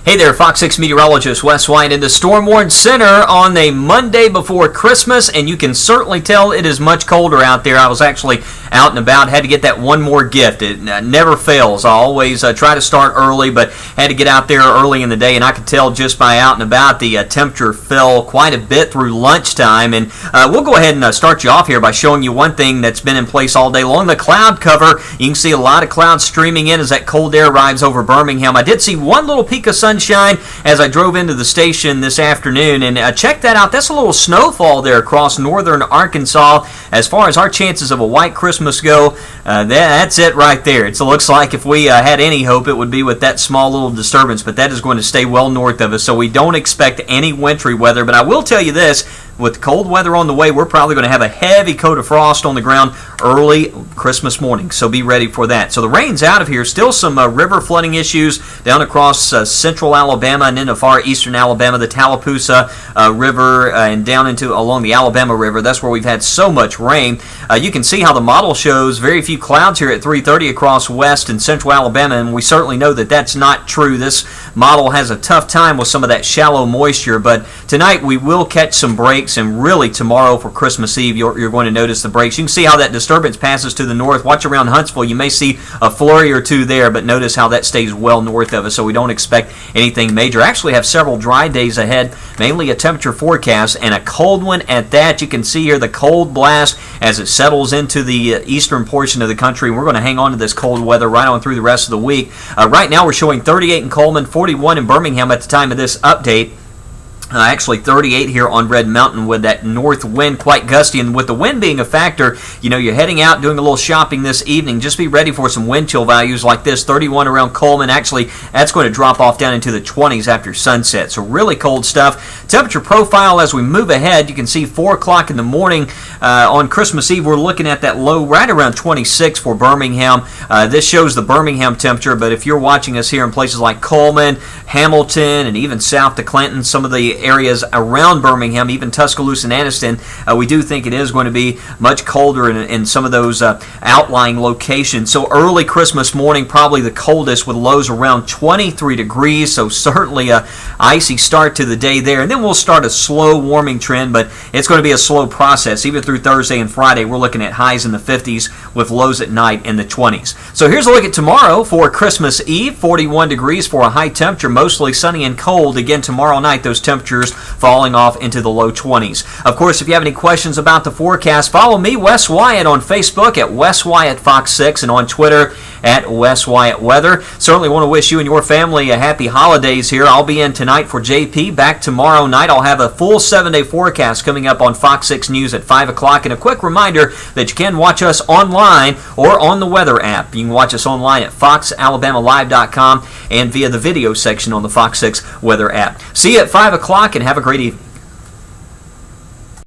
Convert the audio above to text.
Hey there, Fox 6 meteorologist Wes White in the Storm Warn Center on a Monday before Christmas, and you can certainly tell it is much colder out there. I was actually out and about, had to get that one more gift. It never fails. I always try to start early, but had to get out there early in the day, and I could tell just by out and about the temperature fell quite a bit through lunchtime. And we'll go ahead and start you off here by showing you one thing that's been in place all day long, the cloud cover. You can see a lot of clouds streaming in as that cold air arrives over Birmingham. I did see one little peak of sunshine as I drove into the station this afternoon, and check that out. That's a little snowfall there across northern Arkansas. As far as our chances of a white Christmas go, that's it right there. It looks like if we had any hope, it would be with that small little disturbance, but that is going to stay well north of us, so we don't expect any wintry weather. But I will tell you this, with cold weather on the way, we're probably going to have a heavy coat of frost on the ground early Christmas morning, so be ready for that. So the rain's out of here. Still some river flooding issues down across central Alabama and into far eastern Alabama, the Tallapoosa River, and down into along the Alabama River. That's where we've had so much rain. You can see how the model shows very few clouds here at 3:30 across west and central Alabama, and we certainly know that that's not true. This model has a tough time with some of that shallow moisture, but tonight we will catch some breaks. And really tomorrow for Christmas Eve, you're going to notice the breaks. You can see how that disturbance passes to the north. Watch around Huntsville. You may see a flurry or two there, but notice how that stays well north of us, so we don't expect anything major. Actually have several dry days ahead, mainly a temperature forecast, and a cold one at that. You can see here the cold blast as it settles into the eastern portion of the country. We're going to hang on to this cold weather right on through the rest of the week. Right now we're showing 38 in Coleman, 41 in Birmingham at the time of this update. Actually 38 here on Red Mountain with that north wind quite gusty, and with the wind being a factor, you're heading out doing a little shopping this evening. Just be ready for some wind chill values like this. 31 around Coleman. Actually, that's going to drop off down into the 20s after sunset. So really cold stuff. Temperature profile as we move ahead, you can see 4 o'clock in the morning on Christmas Eve, we're looking at that low right around 26 for Birmingham. This shows the Birmingham temperature, but if you're watching us here in places like Coleman, Hamilton, and even south to Clinton, some of the areas around Birmingham, even Tuscaloosa and Anniston, we do think it is going to be much colder in some of those outlying locations. So early Christmas morning, probably the coldest with lows around 23 degrees, so certainly a icy start to the day there. And then we'll start a slow warming trend, but it's going to be a slow process. Even through Thursday and Friday, we're looking at highs in the 50s with lows at night in the 20s. So here's a look at tomorrow for Christmas Eve. 41 degrees for a high temperature, mostly sunny and cold. Again, tomorrow night, those temperatures falling off into the low 20s. Of course, if you have any questions about the forecast, follow me, Wes Wyatt, on Facebook at Wes Wyatt Fox 6 and on Twitter at Wes Wyatt Weather. Certainly want to wish you and your family a happy holidays here. I'll be in tonight for JP. Back tomorrow night. I'll have a full 7-day forecast coming up on Fox 6 News at 5 o'clock. And a quick reminder that you can watch us online or on the weather app. You can watch us online at foxalabamalive.com and via the video section on the Fox 6 weather app. See you at 5 o'clock and have a great evening.